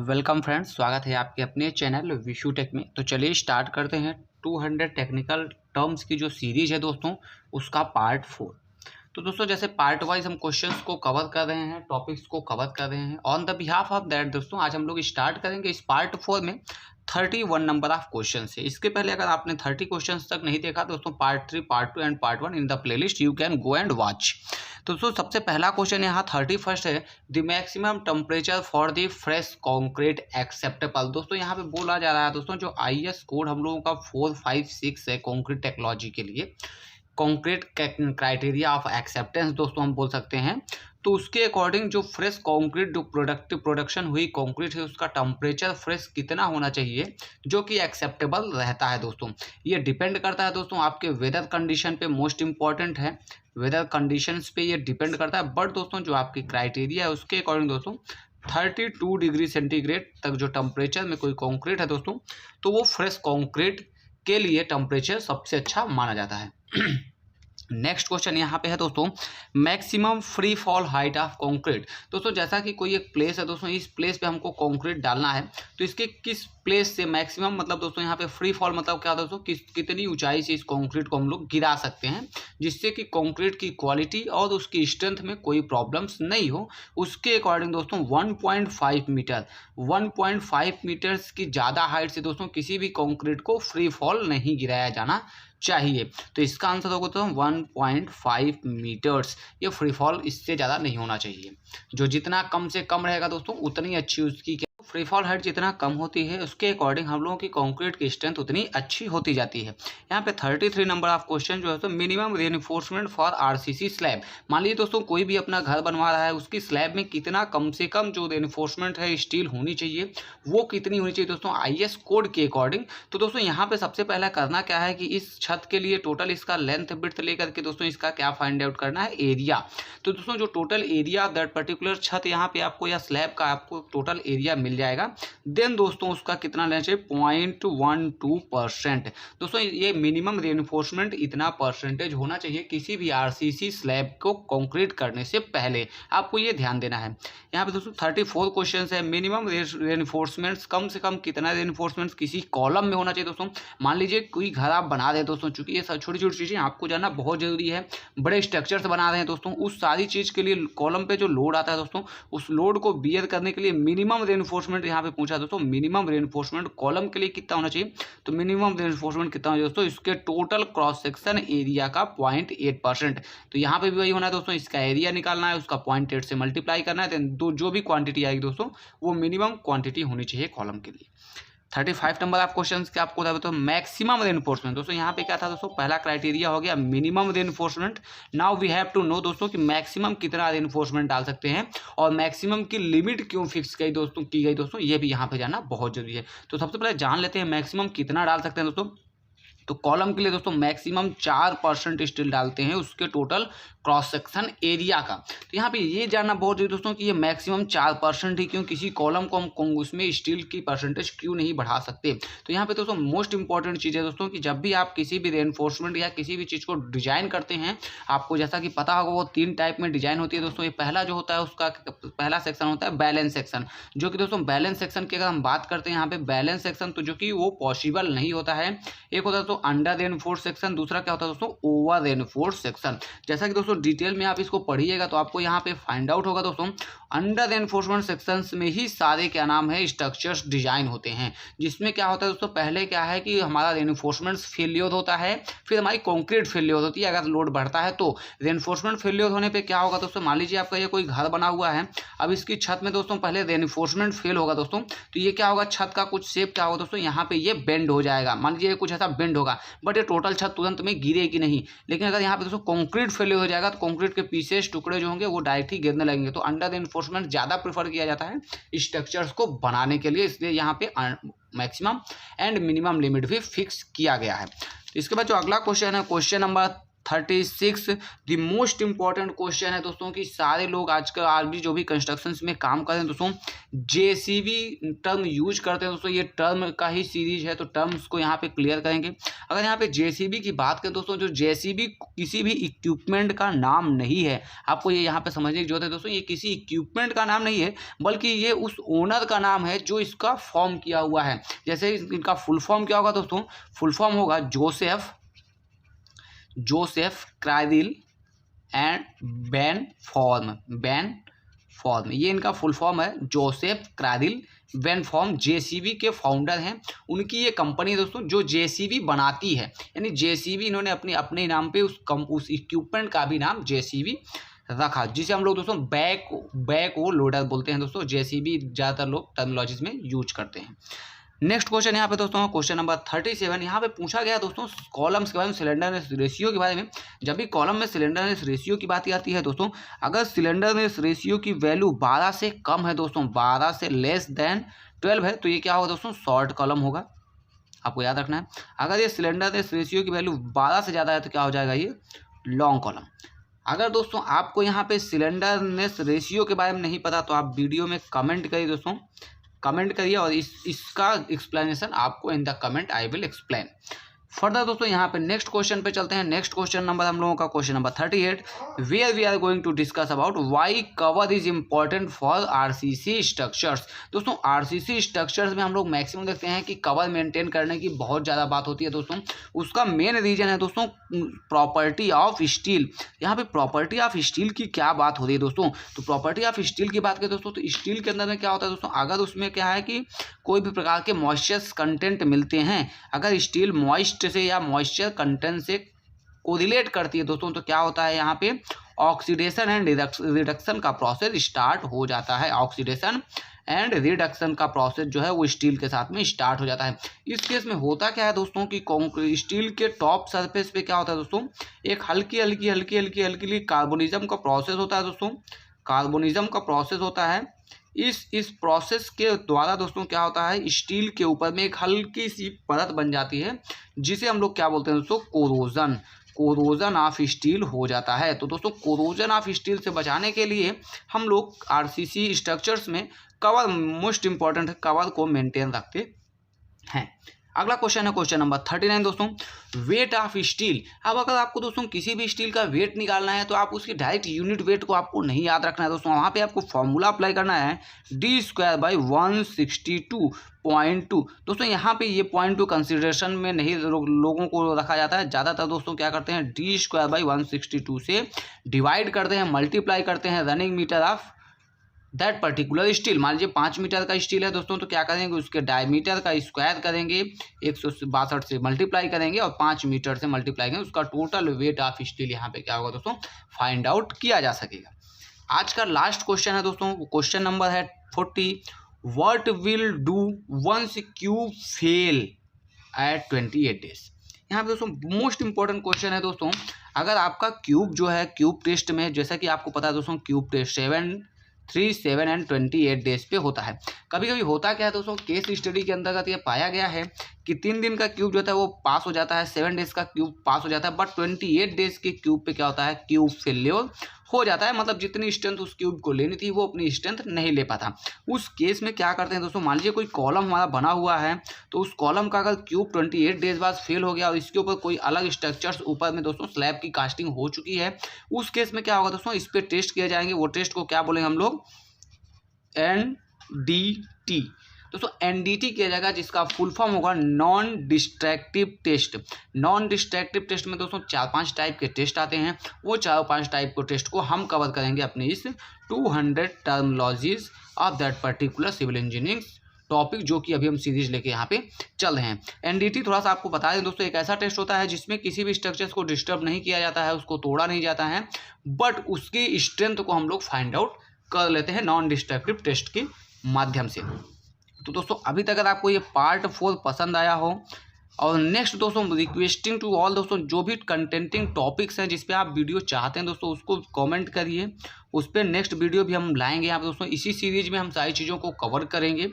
Welcome friends, स्वागत है आपके अपने चैनल विशु टेक में। तो चलिए स्टार्ट करते हैं 200 टेक्निकल टर्म्स की जो सीरीज है दोस्तों, उसका पार्ट 4। तो दोस्तों जैसे पार्ट वाइज हम क्वेश्चंस को कवर कर रहे हैं, टॉपिक्स को कवर कर रहे हैं। On the behalf of that दोस्तों आज हम लोग स्टार्ट करेंगे इस पार्ट 4 में 31 नंबर ऑफ क्वेश्चन है। इसके पहले अगर आपने 30 क्वेश्चन तक नहीं देखा दोस्तों, part 3, part 2 and part 1 in the playlist you can go and watch. तो दोस्तों सबसे पहला क्वेश्चन यहाँ 31 है, the maximum temperature for the fresh concrete acceptable. दोस्तों यहाँ पे बोला जा रहा है दोस्तों, जो IS कोड हम लोगों का 456 है कॉन्क्रीट टेक्नोलॉजी के लिए, कॉन्क्रीट क्राइटेरिया ऑफ एक्सेप्टेंस दोस्तों हम बोल सकते हैं। तो उसके अकॉर्डिंग जो फ्रेश कॉन्क्रीट जो प्रोडक्शन हुई कॉन्क्रीट है, उसका टेम्परेचर फ्रेश कितना होना चाहिए जो कि एक्सेप्टेबल रहता है दोस्तों। ये डिपेंड करता है दोस्तों आपके वेदर कंडीशन पे, मोस्ट इंपॉर्टेंट है, वेदर कंडीशंस पे ये डिपेंड करता है। बट दोस्तों जो आपकी क्राइटेरिया है उसके अकॉर्डिंग दोस्तों 32 डिग्री सेंटीग्रेड तक जो टेम्परेचर में कोई कॉन्क्रीट है दोस्तों, तो वो फ्रेश कॉन्क्रीट के लिए टेम्परेचर सबसे अच्छा माना जाता है। नेक्स्ट क्वेश्चन यहाँ पे है दोस्तों, maximum free fall height of concrete. दोस्तों जैसा कि कोई एक प्लेस है दोस्तों, इस प्लेस पे हमको कंक्रीट डालना है, तो इसके किस प्लेस से मैक्सिमम मतलब दोस्तों यहाँ पे फ्री फॉल मतलब क्या दोस्तों, कितनी ऊंचाई से इस कंक्रीट को हम लोग गिरा सकते हैं जिससे कि कंक्रीट की क्वालिटी और उसकी स्ट्रेंथ में कोई प्रॉब्लम्स नहीं हो। उसके अकॉर्डिंग दोस्तों 1.5 मीटर 1.5 मीटर्स की ज़्यादा हाइट से दोस्तों किसी भी कंक्रीट को फ्री फॉल नहीं गिराया जाना चाहिए। तो इसका आंसर होगा तो 1.5 मीटर्स, ये फ्री फॉल इससे ज़्यादा नहीं होना चाहिए। जो जितना कम से कम रहेगा दोस्तों उतनी अच्छी उसकी फ्री फॉल हाइट जितना कम होती है उसके अकॉर्डिंग हम लोगों की कंक्रीट की स्ट्रेंथ उतनी अच्छी होती जाती है। यहाँ पे 33 नंबर ऑफ क्वेश्चन जो है तो minimum reinforcement for RCC slab. मान लीजिए दोस्तों कोई भी अपना घर बनवा रहा है, उसकी स्लैब में कितना कम से कम जो रेनफोर्समेंट है स्टील होनी चाहिए, वो कितनी होनी चाहिए दोस्तों IS कोड के अकॉर्डिंग। तो दोस्तों यहाँ पे सबसे पहला करना क्या है कि इस छत के लिए टोटल इसका लेंथ विड्थ लेकर के दोस्तों इसका क्या फाइंड आउट करना है, एरिया। तो दोस्तों जो total area of that particular छत यहाँ पे आपको या स्लैब का आपको टोटल एरिया मिल जाएगा। देन दोस्तों उसका कितना लेना चाहिए, 0.12%। दोस्तों ये मिनिमम रेनफोर्समेंट इतना परसेंटेज होना चाहिए किसी भी RCC स्लैब को कंक्रीट करने से पहले, आपको ये ध्यान देना है। यहाँ पे दोस्तों 34 क्वेश्चन है, मिनिमम रेनफोर्समेंट्स कम से कम कितना रेनफोर्समेंट्स किसी कॉलम में होना चाहिए दोस्तों। मान लीजिए कोई घर आप बना रहे हैं दोस्तों, चूंकि ये सब छोटी छोटी चीज़ें आपको जानना बहुत जरूरी है, बड़े स्ट्रक्चर्स बना रहे हैं दोस्तों, उस सारी चीज़ के लिए कॉलम पे जो लोड आता है दोस्तों, उस लोड को बियर करने के लिए मिनिमम रेनफोर्समेंट यहाँ पे पूछा दोस्तों, मिनिमम रेनफोर्समेंट कॉलम के लिए कितना होना चाहिए। तो मिनिमम रेनफोर्समेंट कितना होना चाहिए दोस्तों, इसके टोटल क्रॉस सेक्शन एरिया का 0.8%। तो यहाँ पे भी वही होना है दोस्तों, इसका एरिया निकालना है, उसका 0.8 से मल्टीप्लाई करना है, तो जो भी क्वांटिटी आएगी दोस्तों वो मिनिमम क्वांटिटी होनी चाहिए कॉलम के लिए। 35 नंबर ऑफ क्वेश्चन क्या आपको बता तो मैक्सिमम रेनफोर्समेंट। दोस्तों यहाँ पे क्या था दोस्तों, पहला क्राइटेरिया हो गया minimum reinforcement. Now we have to know दोस्तों कि मैक्सिमम कितना रेनफोर्समेंट डाल सकते हैं और मैक्सिमम की लिमिट क्यों फिक्स की गई दोस्तों, ये भी यहाँ पे जानना बहुत जरूरी है। तो सबसे पहले जान लेते हैं मैक्सिमम कितना डाल सकते हैं दोस्तों। तो कॉलम के लिए दोस्तों मैक्सिमम 4% स्टील डालते हैं उसके टोटल क्रॉस सेक्शन एरिया का। तो यहाँ पे ये जानना बहुत जरूरी दोस्तों कि ये मैक्सिमम 4% ही क्यों, किसी कॉलम को हम उसमें स्टील की परसेंटेज क्यों नहीं बढ़ा सकते। तो यहाँ पे दोस्तों मोस्ट इंपॉर्टेंट चीज़ है दोस्तों कि जब भी आप किसी भी रेनफोर्समेंट या किसी भी चीज़ को डिजाइन करते हैं, आपको जैसा कि पता होगा वो 3 टाइप में डिजाइन होती है दोस्तों। ये पहला जो होता है उसका पहला सेक्शन होता है बैलेंस सेक्शन, जो कि दोस्तों बैलेंस सेक्शन की अगर हम बात करते हैं यहाँ पे बैलेंस सेक्शन, तो जो कि वो पॉसिबल नहीं होता है। एक होता है तो अंडर रेनफोर्स सेक्शन, दूसरा क्या होता है दोस्तों ओवर रेनफोर्स सेक्शन। जैसा कि दोस्तों डिटेल में आप इसको पढ़िएगा तो आपको यहाँ पे फाइंड आउट होगा दोस्तों, अंडर रेनफोर्समेंट सेक्शंस में ही सारे क्या नाम है स्ट्रक्चर्स डिजाइन होते हैं, जिसमें क्या होता है दोस्तों, पहले क्या है कि हमारा रेनफोर्समेंट फेलियर होता है, फिर हमारी कंक्रीट फेलियर होती है। अगर लोड बढ़ता है तो रेनफोर्समेंट फेलियर होने पे क्या होगा दोस्तों, मान लीजिए आपका ये कोई घर बना हुआ है, अब इसकी छत में दोस्तों पहले रेनफोर्समेंट फेल होगा दोस्तों, तो ये क्या होगा, छत का कुछ शेप क्या होगा दोस्तों, यहाँ पे ये बेंड हो जाएगा। मान लीजिए कुछ ऐसा बेंड होगा, बट ये टोटल छत तुरंत में गिरेगी नहीं। लेकिन अगर यहाँ पे दोस्तों कंक्रीट फेलियर हो जाएगा तो कंक्रीट के पीसेस टुकड़े जो होंगे वो डायरेक्ट ही गिरने लगेंगे। तो अंडर रेनफोर्समेंट ज़्यादा प्रेफर किया जाता है स्ट्रक्चर्स को बनाने के लिए, इसलिए यहाँ पे मैक्सिमम एंड मिनिमम लिमिट भी फिक्स किया गया है। तो इसके बाद जो अगला क्वेश्चन है, question number 36 the most important question है दोस्तों कि सारे लोग आजकल आज भी जो भी कंस्ट्रक्शन में काम कर रहे हैं दोस्तों जेसीबी टर्म यूज करते हैं दोस्तों। ये टर्म का ही सीरीज है तो टर्म्स को यहाँ पे क्लियर करेंगे। अगर यहाँ पे जेसीबी की बात करें दोस्तों, जो जेसीबी किसी भी इक्विपमेंट का नाम नहीं है, आपको ये यहाँ पे समझने की जरूरत है दोस्तों। ये किसी इक्विपमेंट का नाम नहीं है बल्कि ये उस ओनर का नाम है जो इसका फॉर्म किया हुआ है। जैसे इनका फुल फॉर्म क्या होगा दोस्तों, फुल फॉर्म होगा जोसेफ क्राइडिल एंड बेन फॉर्म। ये इनका फुल फॉर्म है, जोसेफ क्राइडिल बेन फॉर्म। जेसीबी के फाउंडर हैं, उनकी ये कंपनी है दोस्तों जो जेसीबी बनाती है। यानी जेसीबी इन्होंने अपने नाम पे उस इक्विपमेंट का भी नाम जेसीबी रखा, जिसे हम लोग दोस्तों बैक वो लोडर बोलते हैं दोस्तों। जेसीबी ज़्यादातर लोग टर्मिनोलॉजीज में यूज करते हैं। नेक्स्ट क्वेश्चन यहाँ पे दोस्तों क्वेश्चन नंबर 37 यहाँ पे पूछा गया दोस्तों कॉलम्स के बारे में, सिलेंडरनेस रेशियो के बारे में। जब भी कॉलम में सिलेंडरनेस रेशियो की बात आती है दोस्तों, अगर सिलेंडरनेस रेशियो की वैल्यू 12 से कम है दोस्तों, 12 से लेस देन 12 है, तो ये क्या होगा दोस्तों, शॉर्ट कॉलम होगा। आपको याद रखना है। अगर ये सिलेंडरनेस रेशियो की वैल्यू 12 से ज़्यादा है तो क्या हो जाएगा, ये लॉन्ग कॉलम। अगर दोस्तों आपको यहाँ पे सिलेंडरनेस रेशियो के बारे में नहीं पता तो आप वीडियो में कमेंट करिए दोस्तों, कमेंट करिए और इसका एक्सप्लेनेशन आपको in the comment I will explain further. दोस्तों यहाँ पे नेक्स्ट क्वेश्चन पे चलते हैं। नेक्स्ट क्वेश्चन नंबर हम लोगों का question number 38, where we are going to discuss about why cover is important for RCC structures. दोस्तों आरसीसी स्ट्रक्चर्स में हम लोग मैक्सिमम देखते हैं कि कवर मेंटेन करने की बहुत ज़्यादा बात होती है दोस्तों। उसका मेन रीजन है दोस्तों प्रॉपर्टी ऑफ स्टील। यहाँ पे प्रॉपर्टी ऑफ स्टील की क्या बात हो रही है दोस्तों, तो प्रॉपर्टी ऑफ स्टील की बात करें दोस्तों तो स्टील के अंदर में क्या होता है दोस्तों, अगर उसमें क्या है कि कोई भी प्रकार के मॉइस्चर कंटेंट मिलते हैं, अगर स्टील मॉइस्ट से या मॉइस्चर कंटेंट से कोरिलेट करती है दोस्तों, तो क्या होता है यहाँ पे ऑक्सीडेशन एंड रिडक्शन का प्रोसेस स्टार्ट हो जाता है। ऑक्सीडेशन एंड रिडक्शन का प्रोसेस जो है वो स्टील के साथ में स्टार्ट हो जाता है। इस केस में होता क्या है दोस्तों कि स्टील के टॉप सरफेस पे क्या होता है दोस्तों, एक हल्की कार्बोनिज्म का प्रोसेस होता है दोस्तों, कार्बोनिज्म का प्रोसेस होता है। इस प्रोसेस के द्वारा दोस्तों क्या होता है, स्टील के ऊपर में एक हल्की सी परत बन जाती है जिसे हम लोग क्या बोलते हैं दोस्तों, कोरोजन ऑफ स्टील हो जाता है। तो दोस्तों कोरोजन ऑफ स्टील से बचाने के लिए हम लोग आरसीसी स्ट्रक्चर्स में कवर मोस्ट इंपॉर्टेंट है, कवर को मेंटेन रखते हैं। अगला क्वेश्चन है क्वेश्चन नंबर 39 दोस्तों, वेट ऑफ स्टील। अब अगर आपको दोस्तों किसी भी स्टील का वेट निकालना है तो आप उसकी डायरेक्ट यूनिट वेट को आपको नहीं याद रखना है दोस्तों, वहाँ पे आपको फॉर्मूला अप्लाई करना है d²/162.2। दोस्तों यहाँ पे ये 0.2 कंसिडरेशन में नहीं लोगों को रखा जाता है। ज़्यादातर दोस्तों क्या करते हैं, d²/162 से डिवाइड करते हैं, मल्टीप्लाई करते हैं running metre of that particular steel. मान लीजिए 5 मीटर का स्टील है दोस्तों, तो क्या करेंगे, उसके डायमीटर का स्क्वायर करेंगे, 162 से मल्टीप्लाई करेंगे और 5 मीटर से मल्टीप्लाई करेंगे, उसका टोटल वेट ऑफ स्टील यहाँ पे क्या होगा दोस्तों, फाइंड आउट किया जा सकेगा। आज का लास्ट क्वेश्चन है दोस्तों, क्वेश्चन नंबर है 40, what will do once cube fail at 28 days. यहाँ पे दोस्तों मोस्ट इंपॉर्टेंट क्वेश्चन है दोस्तों, अगर आपका क्यूब जो है क्यूब टेस्ट में, जैसा कि आपको पता है दोस्तों क्यूब टेस्ट 3, 7 एंड 28 डेज पे होता है। कभी कभी होता क्या है दोस्तों, केस स्टडी के अंतर्गत ये पाया गया है कि 3 दिन का क्यूब जो होता है वो पास हो जाता है, 7 डेज का क्यूब पास हो जाता है, बट 28 डेज के क्यूब पे क्या होता है, क्यूब फेल्योर हो जाता है। मतलब जितनी स्ट्रेंथ उस क्यूब को लेनी थी वो अपनी स्ट्रेंथ नहीं ले पाता। उस केस में क्या करते हैं दोस्तों, मान लीजिए कोई कॉलम हमारा बना हुआ है, तो उस कॉलम का अगर क्यूब 28 डेज बाद फेल हो गया और इसके ऊपर कोई अलग स्ट्रक्चर्स ऊपर में दोस्तों स्लैब की कास्टिंग हो चुकी है, उस केस में क्या होगा दोस्तों, इस पर टेस्ट किए जाएंगे। वो टेस्ट को क्या बोलेंगे हम लोग, NDT। दोस्तों NDT किया जाएगा, जिसका फुल फॉर्म होगा non destructive test. Non destructive test में दोस्तों 4-5 टाइप के टेस्ट आते हैं, वो 4-5 टाइप के टेस्ट को हम कवर करेंगे अपने इस 200 terminologies of that particular civil engineering topic, जो कि अभी हम सीरीज लेके यहाँ पे चल रहे हैं। NDT थोड़ा सा आपको बता दें दोस्तों, एक ऐसा टेस्ट होता है जिसमें किसी भी स्ट्रक्चर्स को डिस्टर्ब नहीं किया जाता है, उसको तोड़ा नहीं जाता है, बट उसकी स्ट्रेंथ को हम लोग फाइंड आउट कर लेते हैं नॉन डिस्ट्रक्टिव टेस्ट के माध्यम से। तो दोस्तों अभी तक अगर आपको ये पार्ट 4 पसंद आया हो, और नेक्स्ट दोस्तों रिक्वेस्टिंग टू ऑल दोस्तों, जो भी कंटेंटिंग टॉपिक्स हैं जिस पे आप वीडियो चाहते हैं दोस्तों उसको कमेंट करिए, उस पर नेक्स्ट वीडियो भी हम लाएंगे यहाँ पे दोस्तों। इसी सीरीज में हम सारी चीज़ों को कवर करेंगे।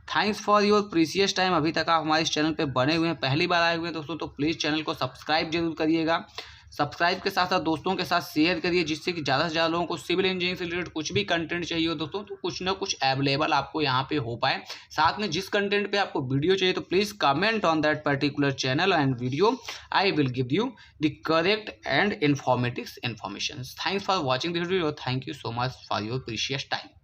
Thanks for your precious time. अभी तक आप हमारे इस चैनल पे बने हुए हैं, पहली बार आए हुए हैं दोस्तों, तो प्लीज़ चैनल को सब्सक्राइब जरूर करिएगा, सब्सक्राइब के साथ साथ दोस्तों के साथ शेयर करिए, जिससे कि ज़्यादा से ज़्यादा लोगों को सिविल इंजीनियरिंग से रिलेटेड कुछ भी कंटेंट चाहिए हो दोस्तों तो कुछ ना कुछ अवेलेबल आपको यहाँ पे हो पाए। साथ में जिस कंटेंट पे आपको वीडियो चाहिए तो please comment on that particular channel and video, I will give you the correct and informative information. Thanks for watching this video. Thank you so much for your precious time.